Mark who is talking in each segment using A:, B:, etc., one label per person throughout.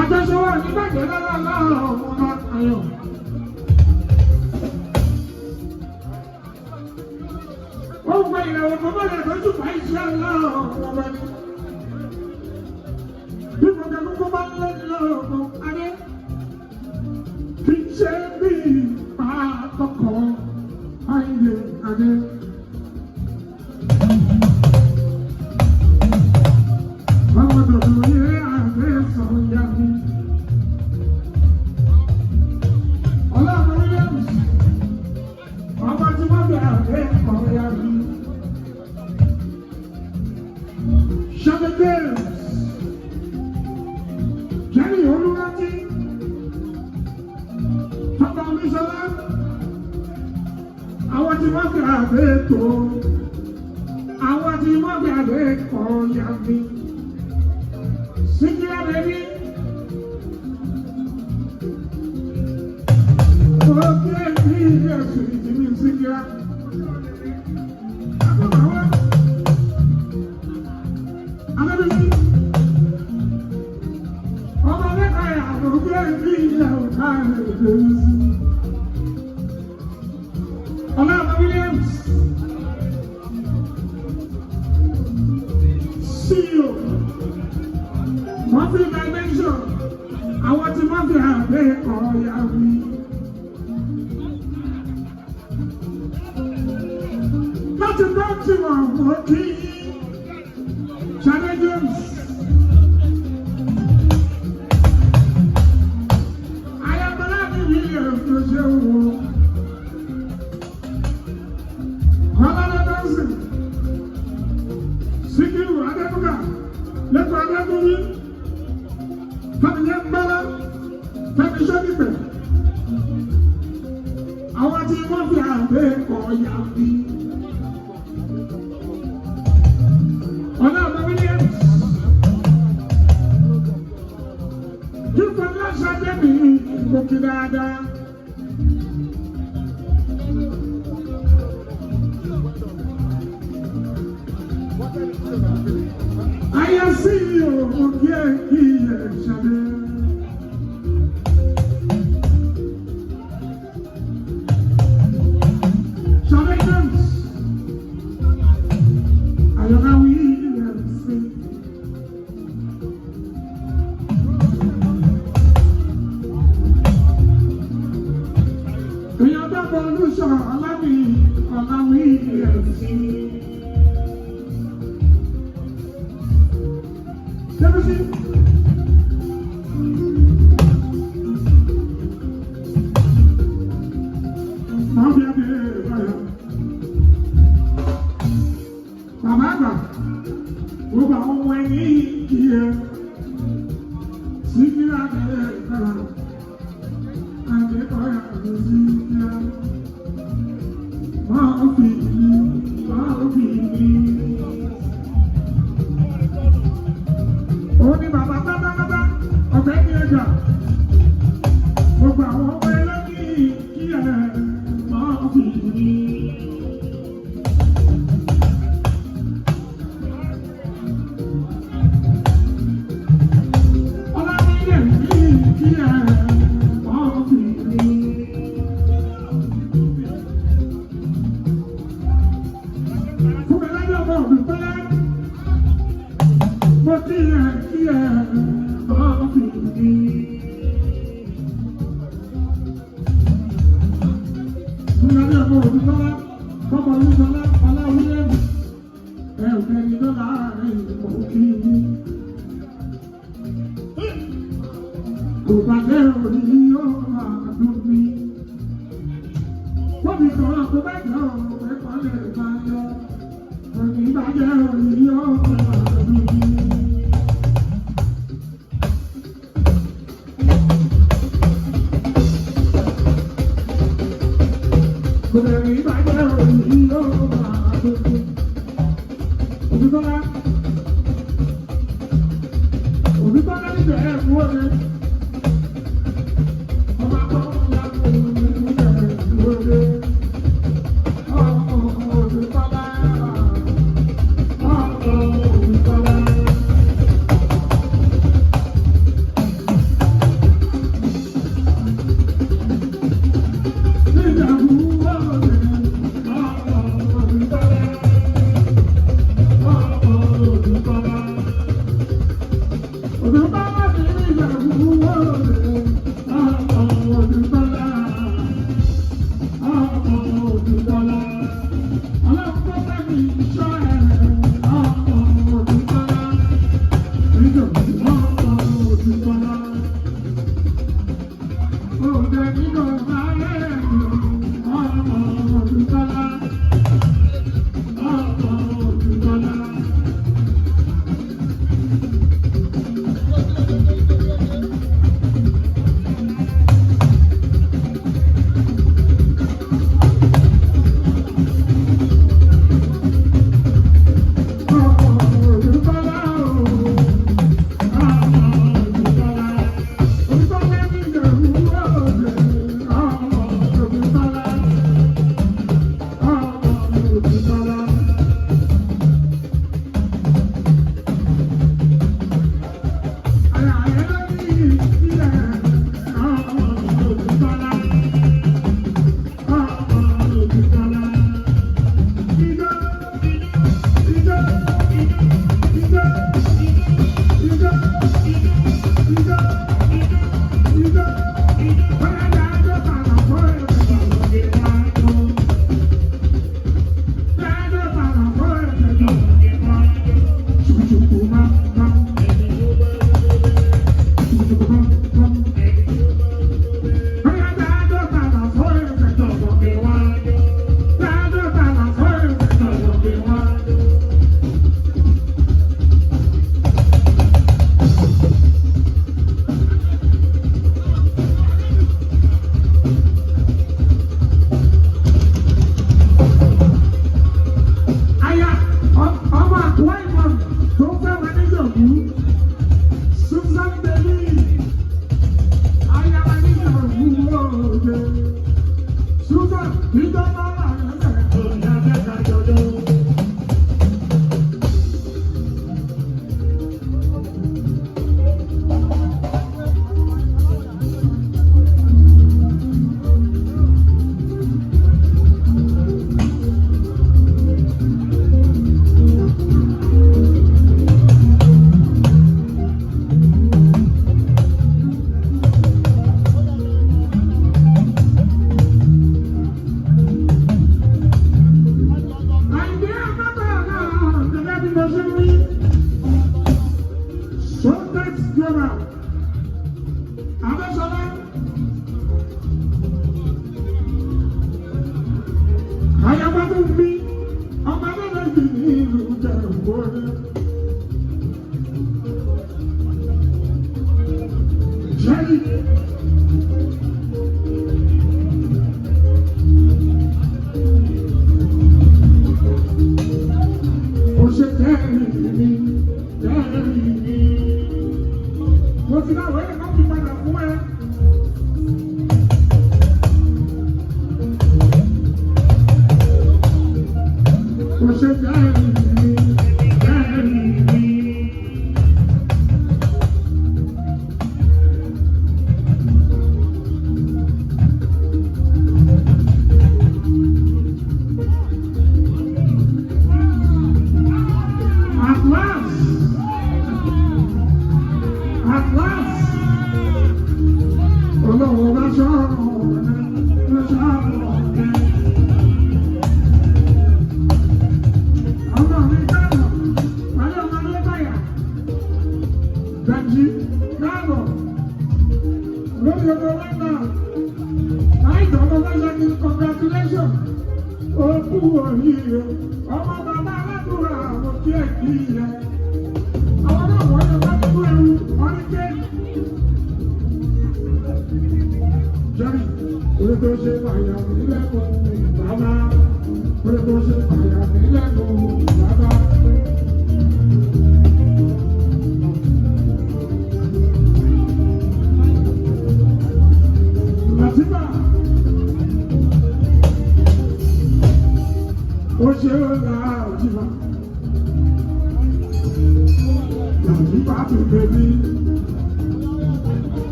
A: Àjọṣọwọ́ ní bàjẹ́ lọ́wọ́ lọ́rọ̀ ọmọ ayọ̀. Ó gba ìràwọ̀ bọ́bọ́lẹ̀ lójú bá iṣẹ́ lọ́rọ̀ ọmọ ni. Bí mo kẹ́ kókó bá ń lẹ́nu lọ́rọ̀ ọmọ adé. Kì í ṣe bí pàtọ́kọ̀ ayé adé. Àwọn tí wọ́n fi àgbẹ̀ tó, àwọn tí wọ́n fi àgbẹ̀ kọ́ ya mi. Síkírá bẹ́bí. Ó kí ẹ bí ilé ẹ̀sùn ìdílé Síkírá. Alábísí. Ọmọ mẹ́ta yà ló gbé bí ilé ọ̀tá rẹ̀ lórí sí. Olava Williams, CEO, Murphy Dimension, àwọn tí wọ́n fi àgbẹ̀ ọ̀ọ́yà wí. Láti bọ́ọ̀tì wọn mọ̀ kí Ṣadé James. Ayọ̀bọ̀lá ní Williams ló ṣe wò. Síkírù Adébúgà lẹ́kọ̀ọ́ Adébúwí Fẹ́miyẹ́ Mbẹ́lá Fẹ́mi Sọ́dípẹ̀ àwọn tí wọ́n fi àgbẹ̀ ọ̀yà bí. Ọ̀nà ọ̀nà Williams kíkọ́ lọ́sọ̀ dẹ́bi gòkè dáadáa. I see you, yeah, Shade. Shade James. I don't know we see. We are the pollution, allow me, see.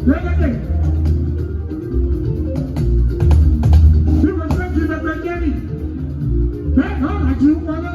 A: Lẹ́gẹ̀dẹ̀. Bí mo ṣe ń di pẹpẹ jẹ́rì, bẹ́ẹ̀ náà làjú wọlé.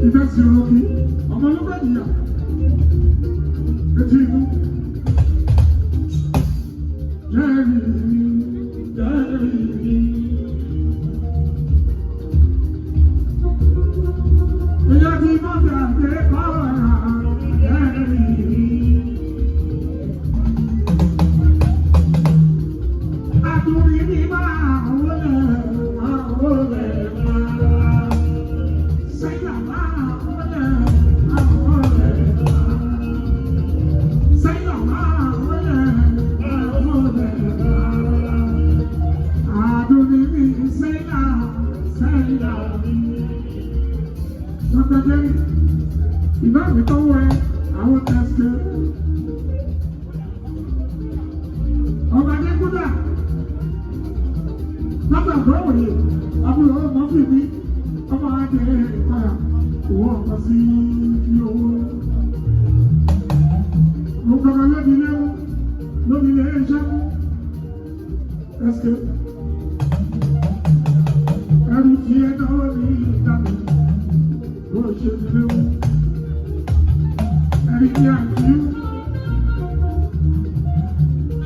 A: Ìfẹ́sí olókì, ọmọ olókè nìyà, etí inú. Jẹ́rìí, jẹ́rìí. Ìyá ti mọ́ jáde báwa, jẹ́rìí. Àtúrí ni máa wọlé, máa wọlé, máa. Say ìbá mi tó wẹ àwọn tẹsí ọba adékúdà bàbá àbúrò àbúrò ọmọ fìdí ọmọ adé ìpayà òwò ọkọ sí ní owó mo kọ́kọ́ lóbi léwu lóbi lé iṣẹ́ tẹsí ẹrù tí ẹ náwó ní ìdáná ló ṣe ti léwu. Ẹ̀rí àti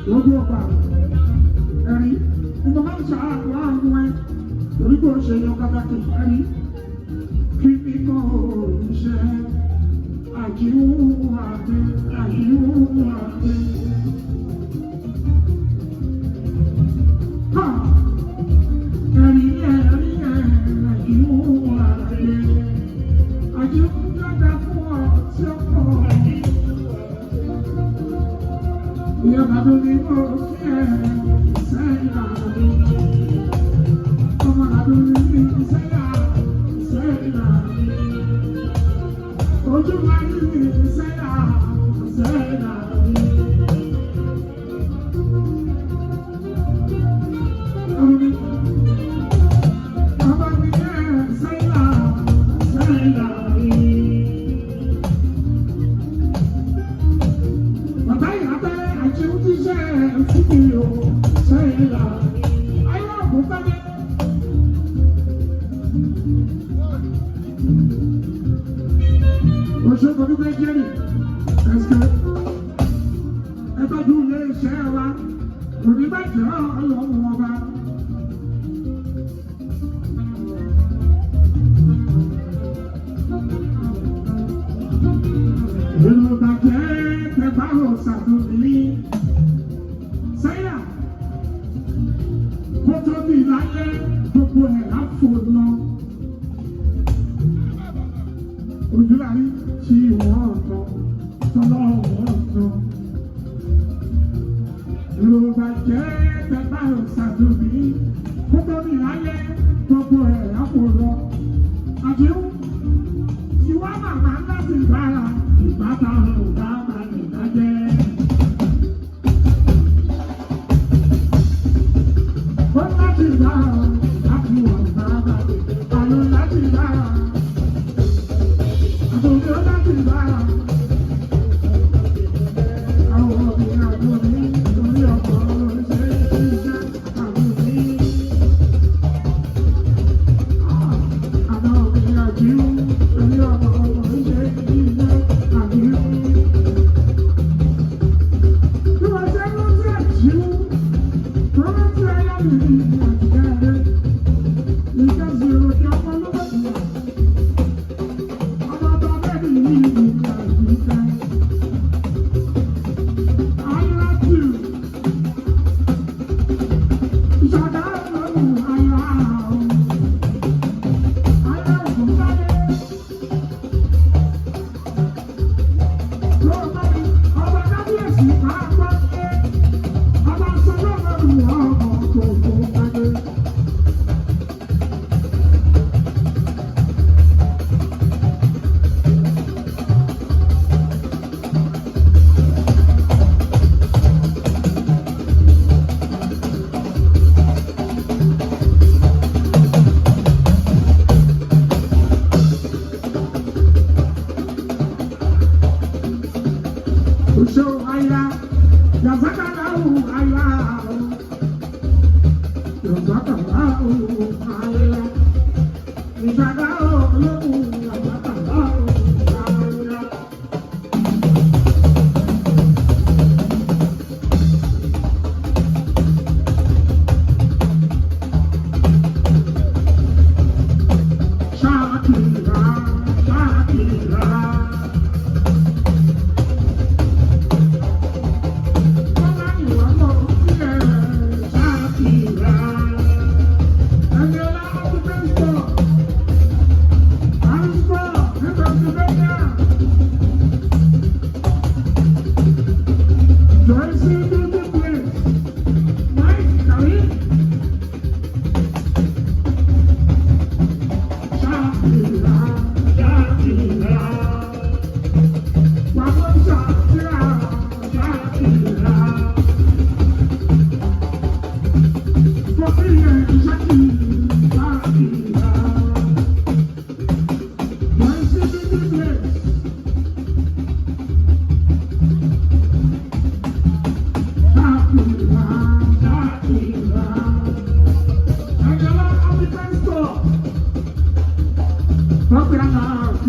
A: lójú ọba ẹ̀rí nígbà máa ń ṣàárò àrùn ẹ̀ torí kò ṣe yan pàtàkì ẹ̀rí kí ni kò ṣe àjíwò àti àjíwò àti. Ẹ̀rí àjíwò àti àjíwò dáadáa fún ọ tí ó pọ̀. Ìyá bàbá mi kò kí ẹ sẹ́yìn àbí. Ọmọ bàbá mi kì í sẹ́yìn àbí. Ojú wa ní kì í sẹ́yìn àbí. Ọmọ mi kì í sẹ́yìn àbí. Bàbá ìyàbẹ̀ àti ojúṣe fúnmi o sẹ́yìn là ayé ọ̀gbọ́n bẹ́ẹ̀. Oṣù Kọ́dúpẹ́ Jẹ́rì ẹ̀sẹ̀ ẹgbẹ́jú ilé iṣẹ́ wa òní bàjẹ́ ọlọ́run ọba. Èrò bàjẹ́ tẹ̀bá ò ṣàtúnbí. Sẹ́yà kó tó bí láyé gbogbo ẹ̀ láfò lọ. Ojúlárí tí wọ́n ọ̀tọ̀ tọ́lọ́ wọ́n ọ̀tọ̀. Èrò bàjẹ́ tẹ̀bá ò ṣàtúnbí. Kó tó bí láyé gbogbo ẹ̀ láfò lọ. Àdéhùn tí wọ́n màmá láti bára ìbáta ọ̀gá balẹ̀ dájẹ́. Wọ́n láti bára láti wọ̀ bára àlọ́ láti bára àtòkè láti bára àwọn obìnrin àtòkè lórí ọkọ̀ ṣe iṣẹ́ àtòkè. Àwọn obìnrin àjíwú lórí ọkọ̀ ṣe iṣẹ́ àtòkè. Bí wọ́n ṣe ń rántí àjíwú, wọ́n rántí ayé mi ní àtìkẹ́ rẹ̀. Ìjọsìn òjò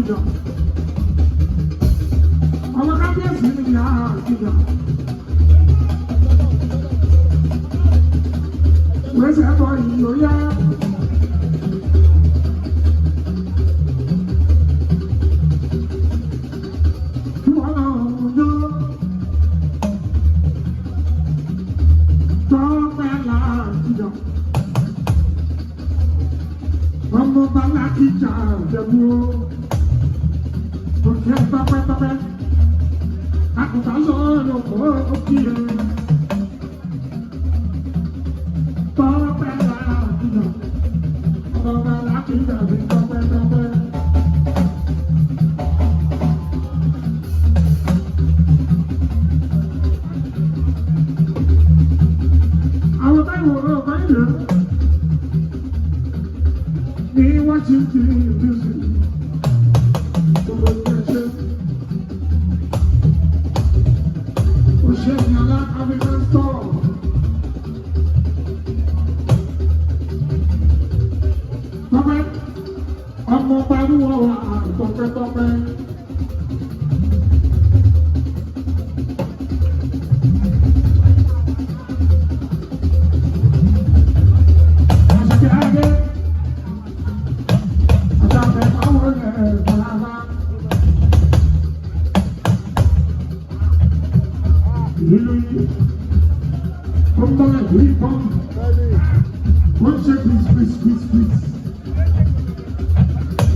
A: àtijọ́. Ọmọ kábíyèsí ni ìyá àtijọ́. Wẹ́sẹ̀ ẹ̀bọ̀ yìí ló yá. Ọmọ bàbá kíjà jẹ̀bú o, òkè tọpẹ́tọpẹ́, àkùtà lọ́ọ̀lọ́ kó o kí ẹ. Tọpẹ́ làkìjà, ọmọ bàbá kíjà bí tọpẹ́tọpẹ́. Àwọn táyì wò ló báyìí lọ. Me watching music, oh shit, you're not having a store. Tọ́pẹ́, ọmọ pariwo wa tọ́pẹ́tọ́pẹ́. Come on, we come. One check, please.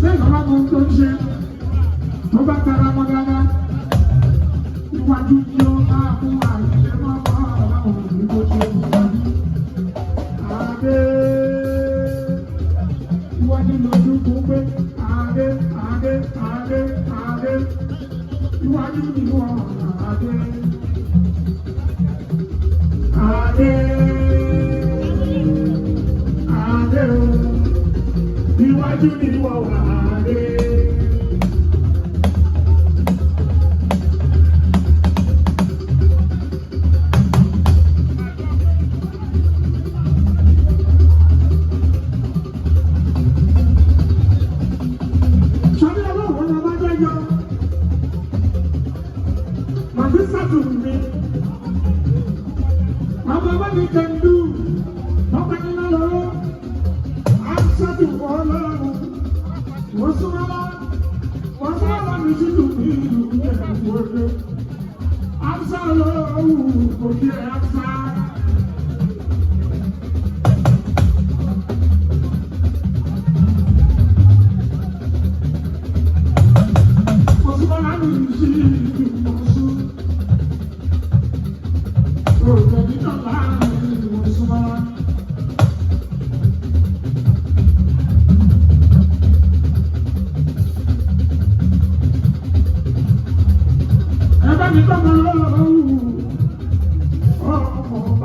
A: Then I'm going to check. No matter how much I got, you want to do iwájú ni wọ́n wà dé. Sọ́dí ọlọ́run ọmọ bá jẹ́jọ́, màdí sátúrù mi, ọmọ bá mi kẹ́ ń dú, ọ̀pẹ̀ nínú lọ́wọ́. Satu ọlọ́run, wọ́n súnmọ́lá mi sí tùbí ìlú ẹ̀wọ̀dé. Àṣà ọlọ́run kò kí ẹ àṣà. Wọ́n súnmọ́lá mi sí ìmọ̀sú. Òjò nígbà láàrin wọ́n súnmọ́lá. Come on,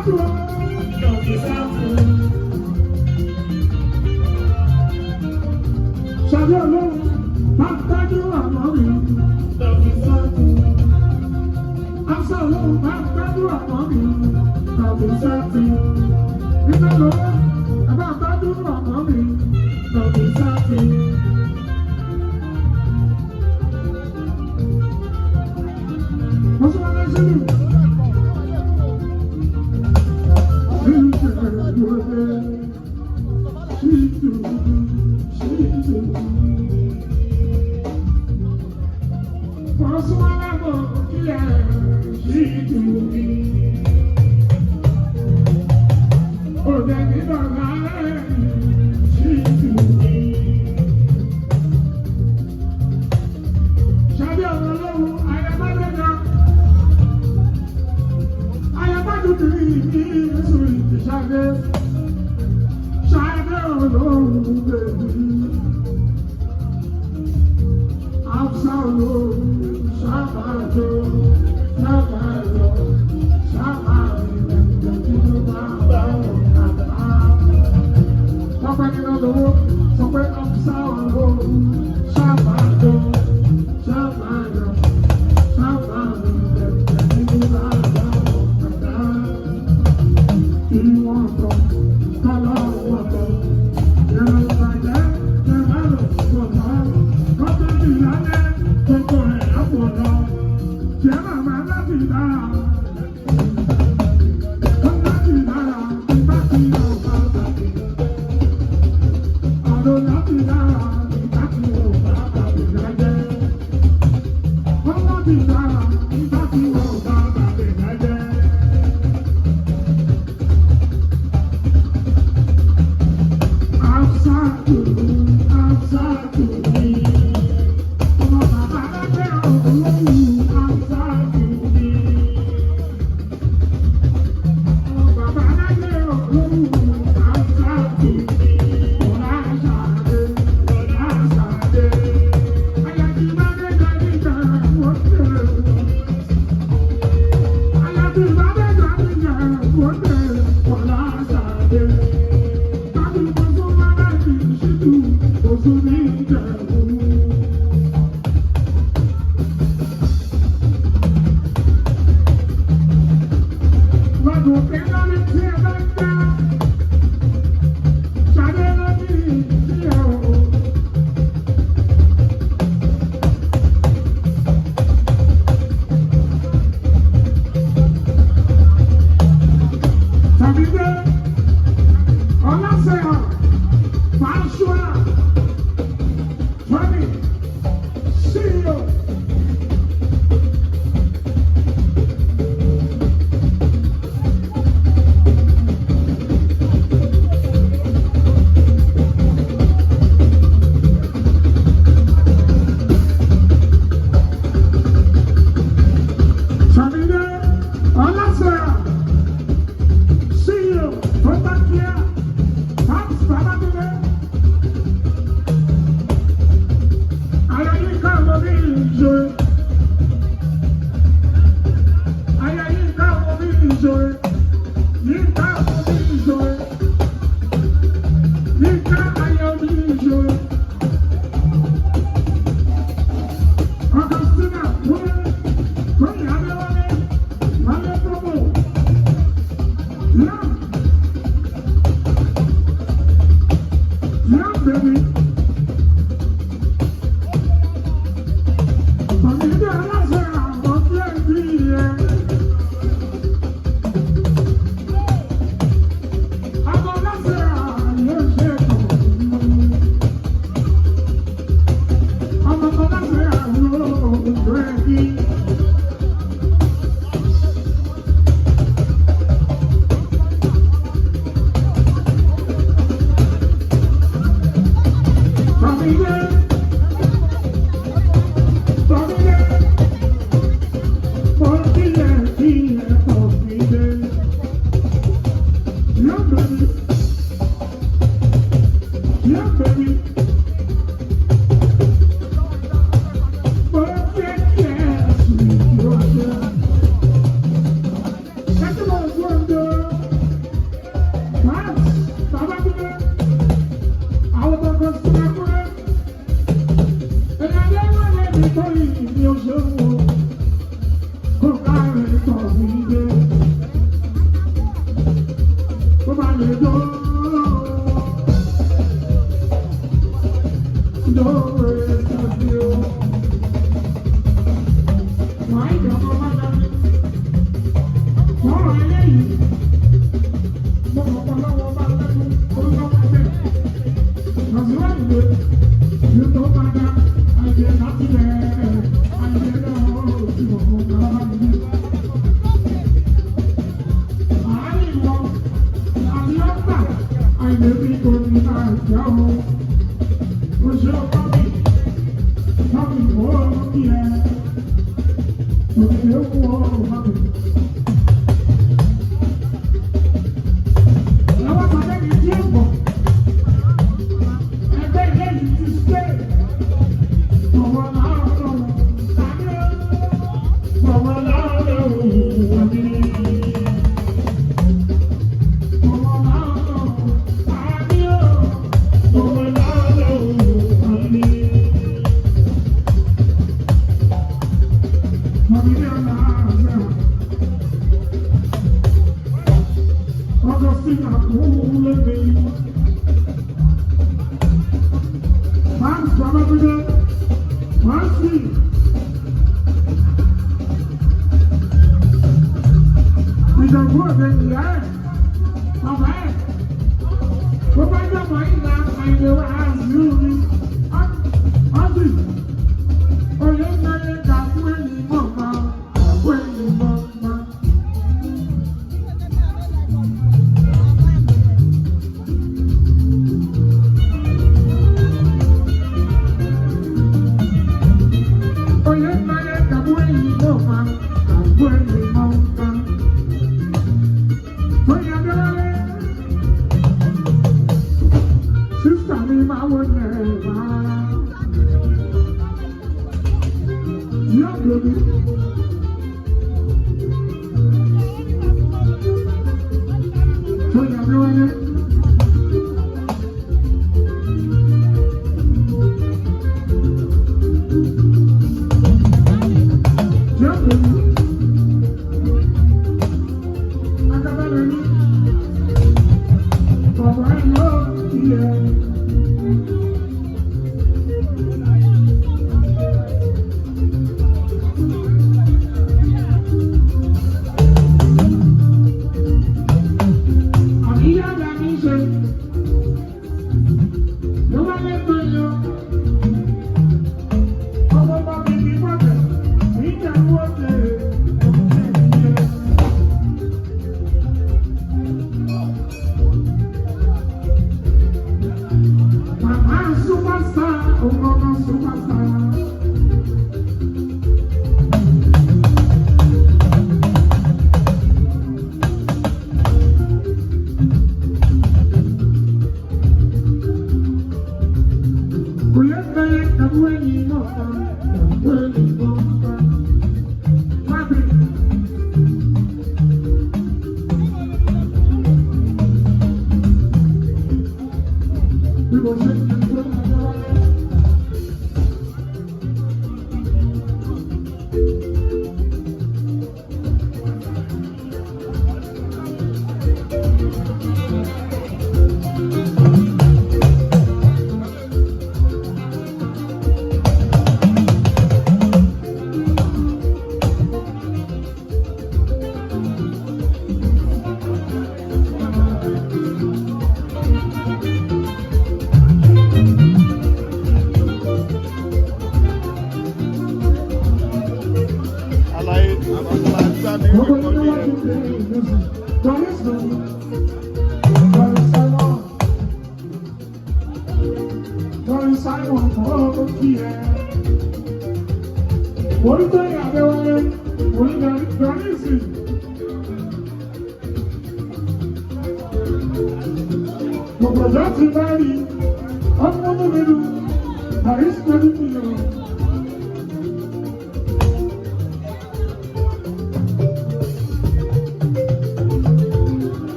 A: sáàtù o.
B: Dọ̀kì sáàtù.
A: Ṣadé olóhùn máa tọ́jú àmọ́ mi.
B: Dọ̀kì sáàtù.
A: Afsa olóhùn máa tọ́jú àmọ́ mi. Dọ̀kì sáàtù. Nígbà lọ́wọ́ ẹ bá tọ́jú àmọ́ mi. Dọ̀kì sáàtù. Mo sọ wọn lẹ́sìn mi.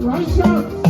A: Russia.